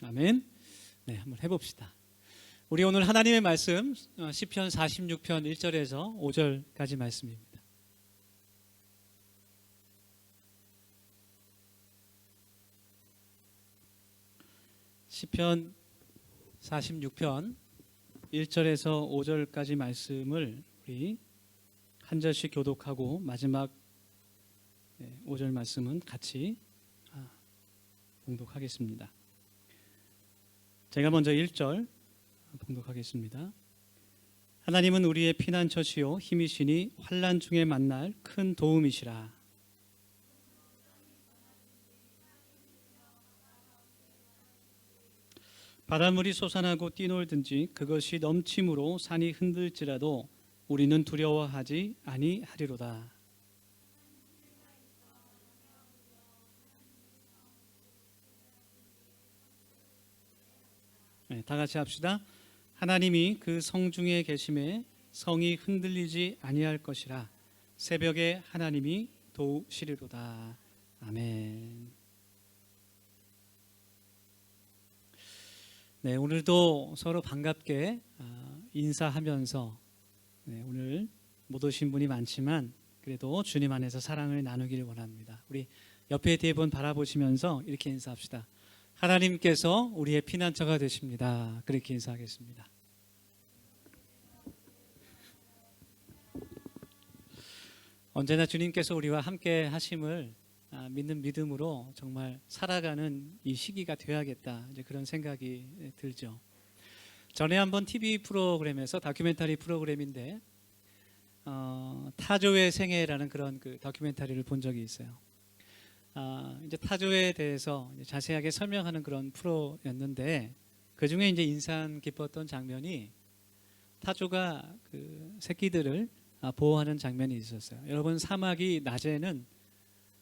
아멘. 네, 한번 해봅시다. 우리 오늘 하나님의 말씀 시편 46편 1절에서 5절까지 말씀입니다. 시편 46편 1절에서 5절까지 말씀을 우리 한 절씩 교독하고 마지막 5절 말씀은 같이 봉독하겠습니다. 제가 먼저 1절 봉독하겠습니다. 하나님은 우리의 피난처시요 힘이시니 환난 중에 만날 큰 도움이시라. 바닷물이 솟아나고 뛰놀든지 그것이 넘침으로 산이 흔들지라도 우리는 두려워하지 아니하리로다. 네, 다 같이 합시다. 하나님이 그 성중에 계심에 성이 흔들리지 아니할 것이라. 새벽에 하나님이 도우시리로다. 아멘. 네, 오늘도 서로 반갑게 인사하면서 오늘 못 오신 분이 많지만 그래도 주님 안에서 사랑을 나누기를 원합니다. 우리 옆에 뒤에 분 바라보시면서 이렇게 인사합시다. 하나님께서 우리의 피난처가 되십니다. 그렇게 인사하겠습니다. 언제나 주님께서 우리와 함께 하심을 믿는 믿음으로 정말 살아가는 이 시기가 되어야겠다, 이제 그런 생각이 들죠. 전에 한번 TV 프로그램에서 다큐멘터리 프로그램인데 타조의 생애라는 그런 그 다큐멘터리를 본 적이 있어요. 이제 타조에 대해서 이제 자세하게 설명하는 그런 프로였는데 그 중에 이제 인상 깊었던 장면이 타조가 그 새끼들을 보호하는 장면이 있었어요. 여러분, 사막이 낮에는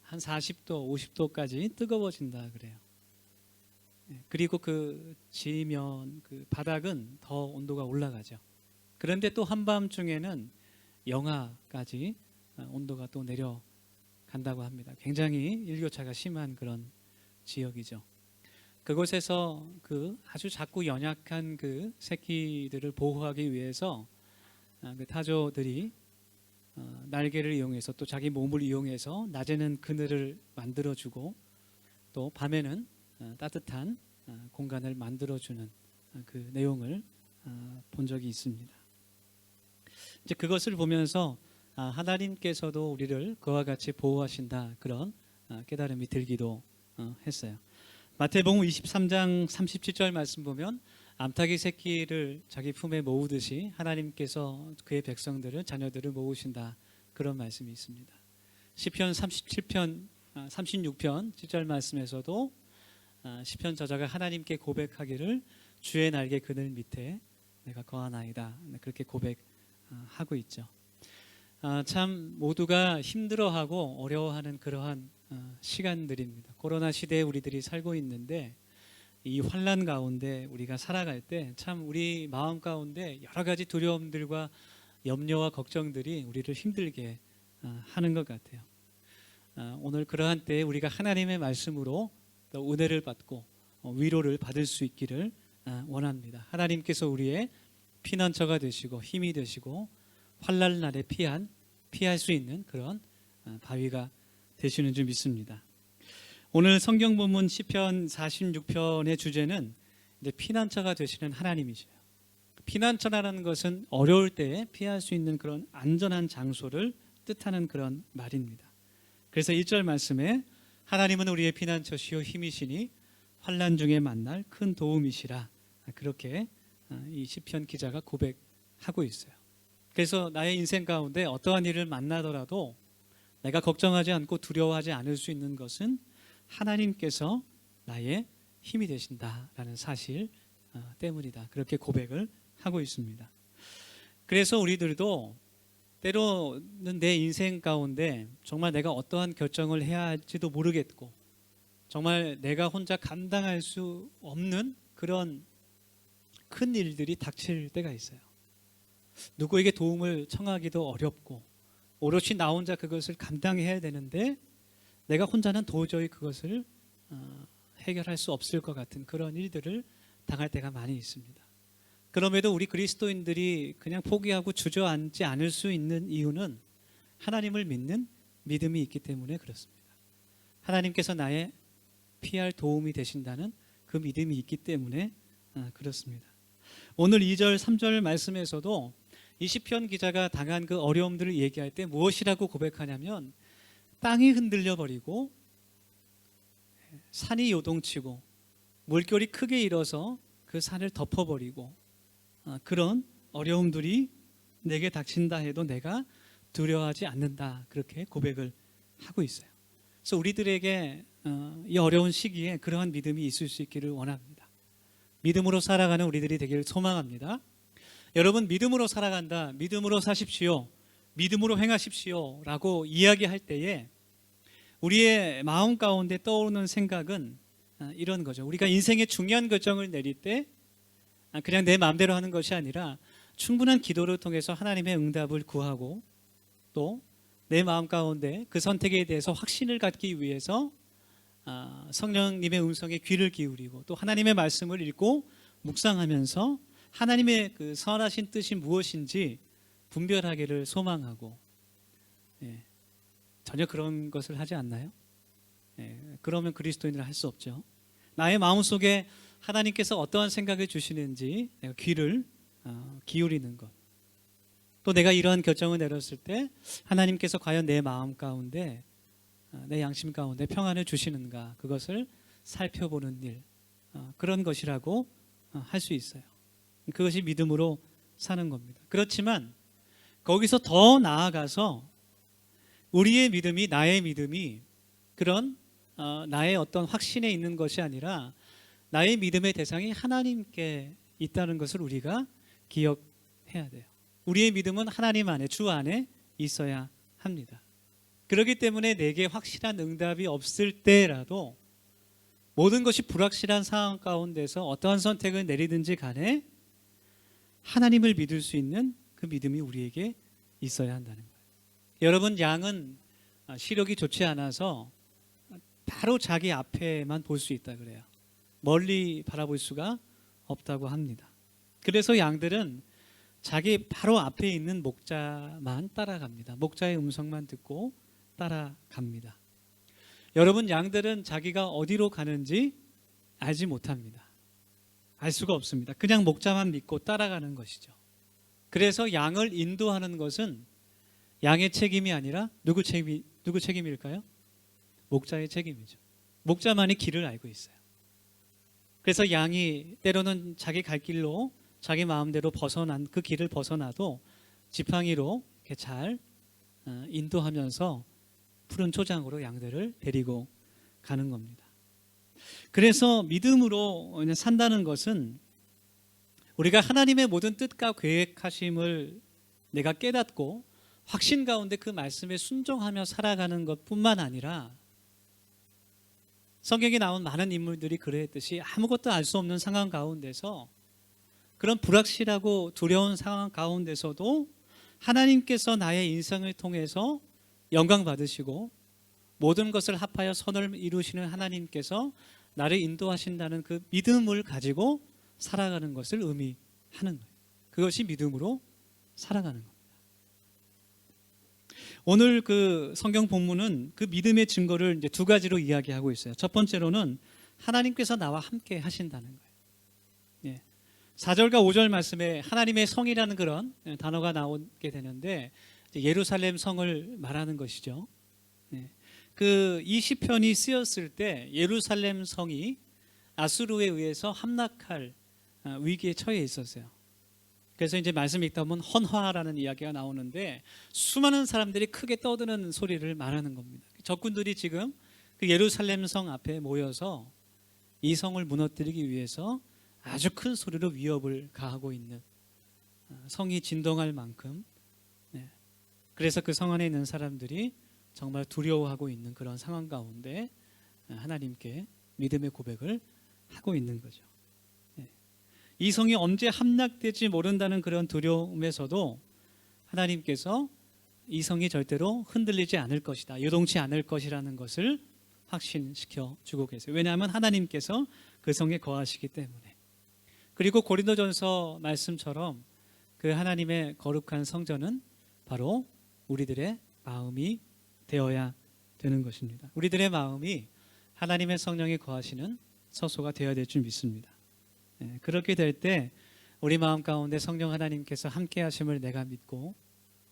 한 40도, 50도까지 뜨거워진다 그래요. 그리고 그 지면, 그 바닥은 더 온도가 올라가죠. 그런데 또 한밤중에는 영하까지 온도가 또 내려간다고 합니다. 굉장히 일교차가 심한 그런 지역이죠. 그곳에서 그 아주 작고 연약한 그 새끼들을 보호하기 위해서 그 타조들이 날개를 이용해서 또 자기 몸을 이용해서 낮에는 그늘을 만들어주고 또 밤에는 따뜻한 공간을 만들어주는 그 내용을 본 적이 있습니다. 이제 그것을 보면서 하나님께서도 우리를 그와 같이 보호하신다, 그런 깨달음이 들기도 했어요. 마태복음 23장 37절 말씀 보면 암탉이 새끼를 자기 품에 모으듯이 하나님께서 그의 백성들을, 자녀들을 모으신다, 그런 말씀이 있습니다. 시편 36편 7절 말씀에서도 시편 저자가 하나님께 고백하기를 주의 날개 그늘 밑에 내가 거하나이다, 그렇게 고백하고 있죠. 참 모두가 힘들어하고 어려워하는 그러한 시간들입니다. 코로나 시대에 우리들이 살고 있는데 이 환난 가운데 우리가 살아갈 때 참 우리 마음 가운데 여러 가지 두려움들과 염려와 걱정들이 우리를 힘들게 하는 것 같아요. 오늘 그러한 때에 우리가 하나님의 말씀으로 또 은혜를 받고 위로를 받을 수 있기를 원합니다. 하나님께서 우리의 피난처가 되시고 힘이 되시고 환난 날에 피할 수 있는 그런 바위가 되시는 줄 믿습니다. 오늘 성경 본문 시편 46편의 주제는 이제 피난처가 되시는 하나님이세요. 피난처라는 것은 어려울 때에 피할 수 있는 그런 안전한 장소를 뜻하는 그런 말입니다. 그래서 1절 말씀에 하나님은 우리의 피난처시요 힘이시니 환난 중에 만날 큰 도움이시라, 그렇게 이 시편 기자가 고백하고 있어요. 그래서 나의 인생 가운데 어떠한 일을 만나더라도 내가 걱정하지 않고 두려워하지 않을 수 있는 것은 하나님께서 나의 힘이 되신다라는 사실 때문이다, 그렇게 고백을 하고 있습니다. 그래서 우리들도 때로는 내 인생 가운데 정말 내가 어떠한 결정을 해야 할지도 모르겠고 정말 내가 혼자 감당할 수 없는 그런 큰 일들이 닥칠 때가 있어요. 누구에게 도움을 청하기도 어렵고 오롯이 나 혼자 그것을 감당해야 되는데 내가 혼자는 도저히 그것을 해결할 수 없을 것 같은 그런 일들을 당할 때가 많이 있습니다. 그럼에도 우리 그리스도인들이 그냥 포기하고 주저앉지 않을 수 있는 이유는 하나님을 믿는 믿음이 있기 때문에 그렇습니다. 하나님께서 나의 피할 도움이 되신다는 그 믿음이 있기 때문에 그렇습니다. 오늘 2절 3절 말씀에서도 이 시편 기자가 당한 그 어려움들을 얘기할 때 무엇이라고 고백하냐면 땅이 흔들려 버리고 산이 요동치고 물결이 크게 일어서 그 산을 덮어버리고 그런 어려움들이 내게 닥친다 해도 내가 두려워하지 않는다, 그렇게 고백을 하고 있어요. 그래서 우리들에게 이 어려운 시기에 그러한 믿음이 있을 수 있기를 원합니다. 믿음으로 살아가는 우리들이 되기를 소망합니다. 여러분, 믿음으로 살아간다, 믿음으로 사십시오, 믿음으로 행하십시오 라고 이야기할 때에 우리의 마음 가운데 떠오르는 생각은 이런 거죠. 우리가 인생의 중요한 결정을 내릴 때 그냥 내 마음대로 하는 것이 아니라 충분한 기도를 통해서 하나님의 응답을 구하고 또 내 마음 가운데 그 선택에 대해서 확신을 갖기 위해서 성령님의 음성에 귀를 기울이고 또 하나님의 말씀을 읽고 묵상하면서 하나님의 그 선하신 뜻이 무엇인지 분별하기를 소망하고, 전혀 그런 것을 하지 않나요? 그러면 그리스도인을 할 수 없죠. 나의 마음속에 하나님께서 어떠한 생각을 주시는지 내가 귀를 기울이는 것, 또 내가 이러한 결정을 내렸을 때 하나님께서 과연 내 마음 가운데 내 양심 가운데 평안을 주시는가, 그것을 살펴보는 일, 그런 것이라고 할 수 있어요. 그것이 믿음으로 사는 겁니다. 그렇지만 거기서 더 나아가서 우리의 믿음이, 나의 믿음이 그런 나의 어떤 확신에 있는 것이 아니라 나의 믿음의 대상이 하나님께 있다는 것을 우리가 기억해야 돼요. 우리의 믿음은 하나님 안에, 주 안에 있어야 합니다. 그렇기 때문에 내게 확실한 응답이 없을 때라도 모든 것이 불확실한 상황 가운데서 어떠한 선택을 내리든지 간에 하나님을 믿을 수 있는 그 믿음이 우리에게 있어야 한다는 거예요. 여러분, 양은 시력이 좋지 않아서 바로 자기 앞에만 볼 수 있다 그래요. 멀리 바라볼 수가 없다고 합니다. 그래서 양들은 자기 바로 앞에 있는 목자만 따라갑니다. 목자의 음성만 듣고 따라갑니다. 여러분, 양들은 자기가 어디로 가는지 알지 못합니다. 알 수가 없습니다. 그냥 목자만 믿고 따라가는 것이죠. 그래서 양을 인도하는 것은 양의 책임이 아니라 누구 책임일까요? 목자의 책임이죠. 목자만이 길을 알고 있어요. 그래서 양이 때로는 자기 갈 길로 자기 마음대로 벗어난 그 길을 벗어나도 지팡이로 이렇게 잘 인도하면서 푸른 초장으로 양들을 데리고 가는 겁니다. 그래서 믿음으로 산다는 것은 우리가 하나님의 모든 뜻과 계획하심을 내가 깨닫고 확신 가운데 그 말씀에 순종하며 살아가는 것뿐만 아니라 성경에 나온 많은 인물들이 그랬듯이 아무것도 알 수 없는 상황 가운데서 그런 불확실하고 두려운 상황 가운데서도 하나님께서 나의 인생을 통해서 영광 받으시고 모든 것을 합하여 선을 이루시는 하나님께서 나를 인도하신다는 그 믿음을 가지고 살아가는 것을 의미하는 거예요. 그것이 믿음으로 살아가는 겁니다. 오늘 그 성경 본문은 그 믿음의 증거를 이제 두 가지로 이야기하고 있어요. 첫 번째로는 하나님께서 나와 함께 하신다는 거예요. 4절과 5절 말씀에 하나님의 성이라는 그런 단어가 나오게 되는데 예루살렘 성을 말하는 것이죠. 이 시편이 쓰였을 때 예루살렘 성이 아수르에 의해서 함락할 위기에 처해 있었어요. 그래서 이제 말씀 읽다 보면 헌화라는 이야기가 나오는데 수많은 사람들이 크게 떠드는 소리를 말하는 겁니다. 적군들이 지금 그 예루살렘 성 앞에 모여서 이 성을 무너뜨리기 위해서 아주 큰 소리로 위협을 가하고 있는, 성이 진동할 만큼, 그래서 그 성 안에 있는 사람들이 정말 두려워하고 있는 그런 상황 가운데 하나님께 믿음의 고백을 하고 있는 거죠. 이 성이 언제 함락될지 모른다는 그런 두려움에서도 하나님께서 이 성이 절대로 흔들리지 않을 것이다, 요동치 않을 것이라는 것을 확신시켜 주고 계세요. 왜냐하면 하나님께서 그 성에 거하시기 때문에. 그리고 고린도전서 말씀처럼 그 하나님의 거룩한 성전은 바로 우리들의 마음이 되어야 되는 것입니다. 우리들의 마음이 하나님의 성령이 거하시는 처소가 되어야 될 줄 믿습니다. 그렇게 될 때 우리 마음 가운데 성령 하나님께서 함께 하심을 내가 믿고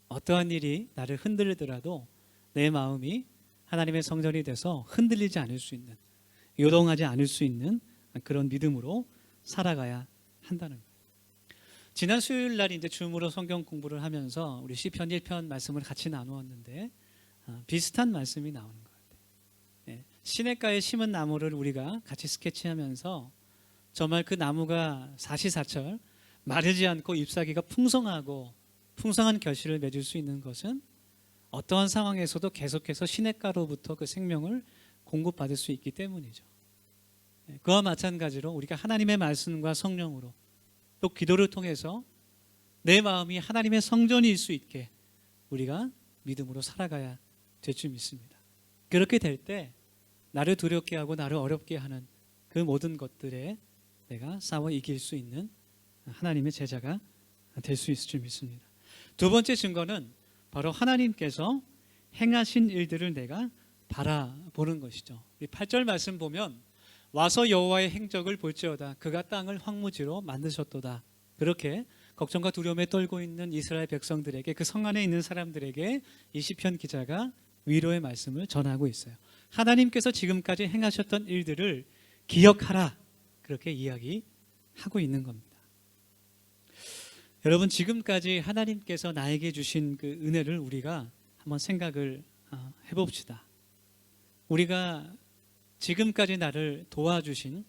어떠한 일이 나를 흔들더라도 내 마음이 하나님의 성전이 돼서 흔들리지 않을 수 있는, 요동하지 않을 수 있는 그런 믿음으로 살아가야 한다는 거예요. 지난 수요일 날 이제 줌으로 성경 공부를 하면서 우리 시편 1편 말씀을 같이 나누었는데 비슷한 말씀이 나오는 것 같아요. 시냇가에 심은 나무를 우리가 같이 스케치하면서 정말 그 나무가 사시사철 마르지 않고 잎사귀가 풍성하고 풍성한 결실을 맺을 수 있는 것은 어떠한 상황에서도 계속해서 시냇가로부터 그 생명을 공급받을 수 있기 때문이죠. 그와 마찬가지로 우리가 하나님의 말씀과 성령으로 또 기도를 통해서 내 마음이 하나님의 성전일 수 있게 우리가 믿음으로 살아가야 될 줄 믿습니다. 그렇게 될 때 나를 두렵게 하고 나를 어렵게 하는 그 모든 것들에 내가 싸워 이길 수 있는 하나님의 제자가 될 수 있을 줄 믿습니다. 두 번째 증거는 바로 하나님께서 행하신 일들을 내가 바라보는 것이죠. 우리 8절 말씀 보면 와서 여호와의 행적을 볼지어다 그가 땅을 황무지로 만드셨도다. 그렇게 걱정과 두려움에 떨고 있는 이스라엘 백성들에게, 그 성 안에 있는 사람들에게 이 시편 기자가 위로의 말씀을 전하고 있어요. 하나님께서 지금까지 행하셨던 일들을 기억하라, 그렇게 이야기하고 있는 겁니다. 여러분, 지금까지 하나님께서 나에게 주신 그 은혜를 우리가 한번 생각을 해봅시다. 우리가 지금까지 나를 도와주신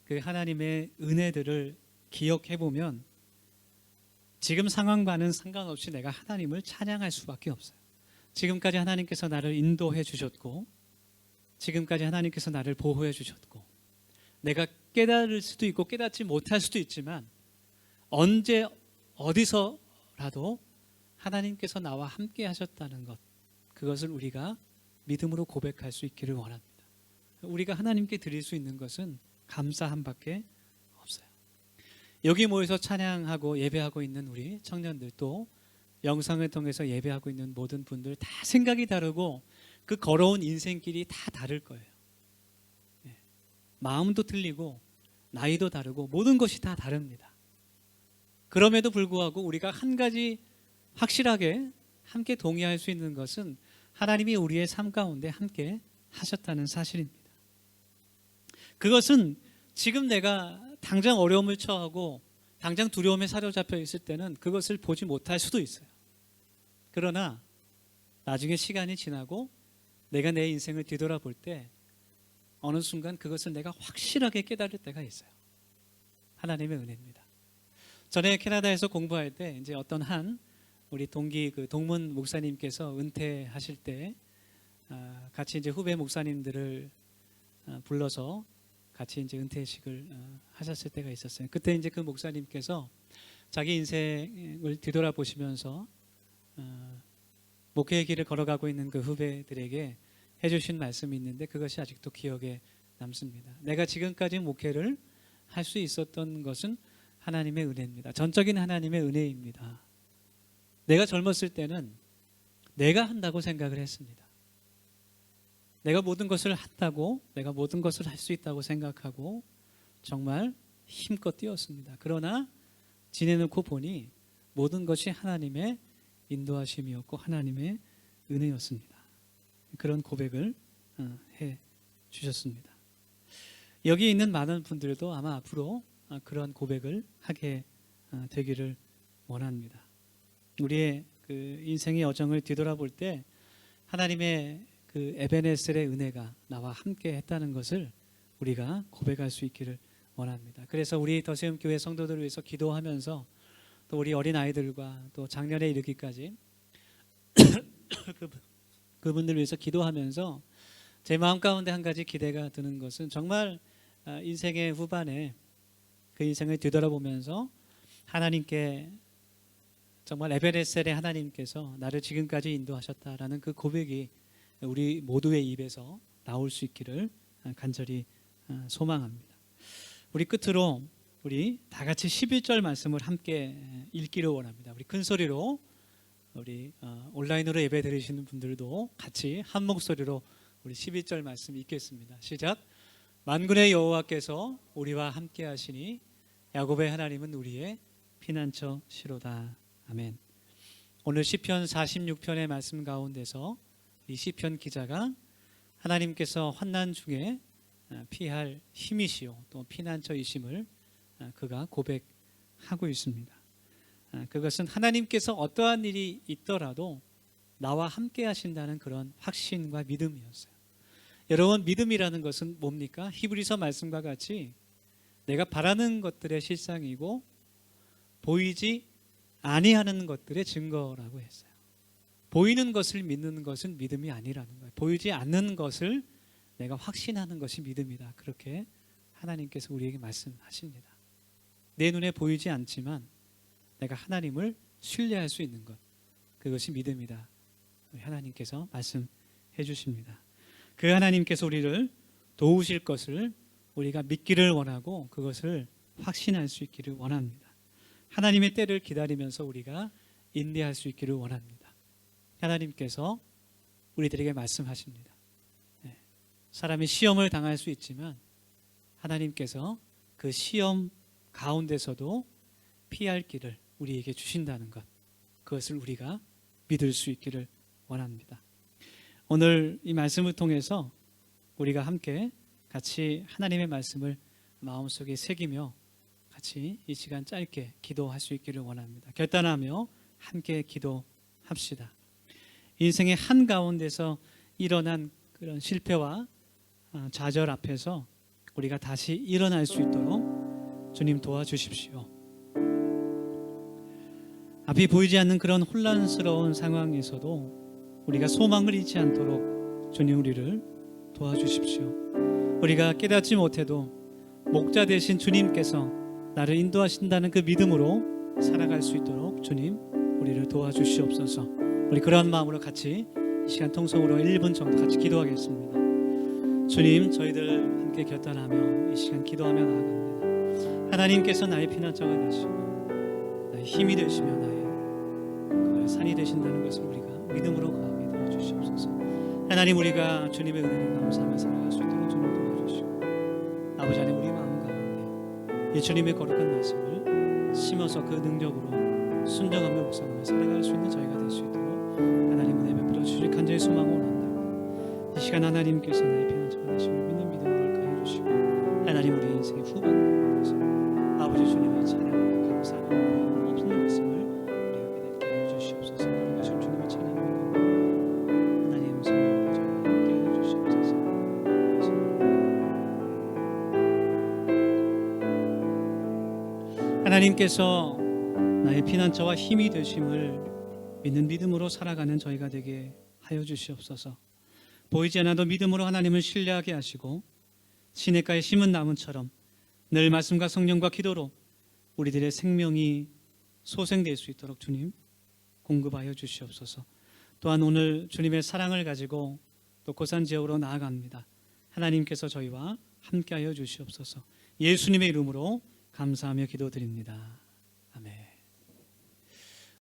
그 하나님의 은혜들을 기억해보면 지금 상황과는 상관없이 내가 하나님을 찬양할 수밖에 없어요. 지금까지 하나님께서 나를 인도해 주셨고, 지금까지 하나님께서 나를 보호해 주셨고, 내가 깨달을 수도 있고 깨닫지 못할 수도 있지만 언제 어디서라도 하나님께서 나와 함께 하셨다는 것, 그것을 우리가 믿음으로 고백할 수 있기를 원합니다. 우리가 하나님께 드릴 수 있는 것은 감사함밖에 없어요. 여기 모여서 찬양하고 예배하고 있는 우리 청년들도, 영상을 통해서 예배하고 있는 모든 분들 다 생각이 다르고 그 걸어온 인생길이 다 다를 거예요. 마음도 틀리고 나이도 다르고 모든 것이 다 다릅니다. 그럼에도 불구하고 우리가 한 가지 확실하게 함께 동의할 수 있는 것은 하나님이 우리의 삶 가운데 함께 하셨다는 사실입니다. 그것은 지금 내가 당장 어려움을 처하고 당장 두려움에 사로잡혀 있을 때는 그것을 보지 못할 수도 있어요. 그러나 나중에 시간이 지나고 내가 내 인생을 뒤돌아볼 때 어느 순간 그것을 내가 확실하게 깨달을 때가 있어요. 하나님의 은혜입니다. 전에 캐나다에서 공부할 때 이제 어떤 한 우리 동기 그 동문 목사님께서 은퇴하실 때 같이 이제 후배 목사님들을 불러서 같이 이제 은퇴식을 하셨을 때가 있었어요. 그때 이제 그 목사님께서 자기 인생을 뒤돌아보시면서 목회의 길을 걸어가고 있는 그 후배들에게 해주신 말씀이 있는데 그것이 아직도 기억에 남습니다. 내가 지금까지 목회를 할 수 있었던 것은 하나님의 은혜입니다. 전적인 하나님의 은혜입니다. 내가 젊었을 때는 내가 한다고 생각을 했습니다. 내가 모든 것을 한다고, 내가 모든 것을 할 수 있다고 생각하고 정말 힘껏 뛰었습니다. 그러나 지내놓고 보니 모든 것이 하나님의 인도하심이었고 하나님의 은혜였습니다. 그런 고백을 해 주셨습니다. 여기 있는 많은 분들도 아마 앞으로 그런 고백을 하게 되기를 원합니다. 우리의 그 인생의 여정을 뒤돌아볼 때 하나님의 그 에베네셀의 은혜가 나와 함께 했다는 것을 우리가 고백할 수 있기를 원합니다. 그래서 우리 더세움교회 성도들을 위해서 기도하면서 또 우리 어린아이들과 또 작년에 이르기까지 그분들을 위해서 기도하면서 제 마음 가운데 한 가지 기대가 드는 것은 정말 인생의 후반에 그 인생을 뒤돌아보면서 하나님께 정말 에베네셀의 하나님께서 나를 지금까지 인도하셨다라는 그 고백이 우리 모두의 입에서 나올 수 있기를 간절히 소망합니다. 우리 끝으로 우리 다 같이 11절 말씀을 함께 읽기를 원합니다. 우리 큰 소리로 우리 온라인으로 예배 드리시는 분들도 같이 한 목소리로 우리 11절 말씀 읽겠습니다. 시작. 만군의 여호와께서 우리와 함께 하시니 야곱의 하나님은 우리의 피난처시로다. 아멘. 오늘 시편 46편의 말씀 가운데서 이 시편 기자가 하나님께서 환난 중에 피할 힘이시요 또 피난처이심을 그가 고백하고 있습니다. 그것은 하나님께서 어떠한 일이 있더라도 나와 함께 하신다는 그런 확신과 믿음이었어요. 여러분, 믿음이라는 것은 뭡니까? 히브리서 말씀과 같이 내가 바라는 것들의 실상이고 보이지 아니하는 것들의 증거라고 했어요. 보이는 것을 믿는 것은 믿음이 아니라는 거예요. 보이지 않는 것을 내가 확신하는 것이 믿음이다. 그렇게 하나님께서 우리에게 말씀하십니다. 내 눈에 보이지 않지만 내가 하나님을 신뢰할 수 있는 것, 그것이 믿음이다. 하나님께서 말씀해 주십니다. 그 하나님께서 우리를 도우실 것을 우리가 믿기를 원하고 그것을 확신할 수 있기를 원합니다. 하나님의 때를 기다리면서 우리가 인내할 수 있기를 원합니다. 하나님께서 우리들에게 말씀하십니다. 사람이 시험을 당할 수 있지만 하나님께서 그 시험 가운데서도 피할 길을 우리에게 주신다는 것, 그것을 우리가 믿을 수 있기를 원합니다. 오늘 이 말씀을 통해서 우리가 함께 같이 하나님의 말씀을 마음속에 새기며 같이 이 시간 짧게 기도할 수 있기를 원합니다. 결단하며 함께 기도합시다. 인생의 한가운데서 일어난 그런 실패와 좌절 앞에서 우리가 다시 일어날 수 있도록 주님 도와주십시오. 앞이 보이지 않는 그런 혼란스러운 상황에서도 우리가 소망을 잃지 않도록 주님 우리를 도와주십시오. 우리가 깨닫지 못해도 목자 되신 주님께서 나를 인도하신다는 그 믿음으로 살아갈 수 있도록 주님 우리를 도와주시옵소서. 우리 그러한 마음으로 같이 이 시간 통성으로 1분 정도 같이 기도하겠습니다. 주님, 저희들 함께 결단하며 이 시간 기도하며 나아갑니다. 하나님께서 나의 피난처가 되시고 나의 힘이 되시며 나의 산이 되신다는 것을 우리가 믿음으로 가게 도와주시옵소서. 하나님, 우리가 주님의 은혜를 감사하며 살아갈 수 있도록 주님 도와주시고 아버지 하나님, 우리 마음 가운데 이 주님의 거룩한 말씀을 심어서 그 능력으로 순종하며 묵상하며 살아갈 수 있는 저희가 될 수 있도록 하나님 은혜 베풀어 주실 간절히 소망을 원합니다. 이 시간 하나님께서 나의 피난처가 되심을 믿는 믿음으로 가해 주시고 하나님 우리 인생의 후반부에서 아버지 주님의 찬양과 감사와 은혜가 없는 말씀을 우리가 깨닫게 해 주시옵소서. 거룩하신 주님의 찬양과 하나님 성령과 저와 함께 해 주시옵소서. 하나님께서 나의 피난처와 힘이 되심을 믿는 믿음으로 살아가는 저희가 되게 하여 주시옵소서. 보이지 않아도 믿음으로 하나님을 신뢰하게 하시고 시냇가에 심은 나무처럼 늘 말씀과 성령과 기도로 우리들의 생명이 소생될 수 있도록 주님 공급하여 주시옵소서. 또한 오늘 주님의 사랑을 가지고 또 고산 지역으로 나아갑니다. 하나님께서 저희와 함께하여 주시옵소서. 예수님의 이름으로 감사하며 기도드립니다.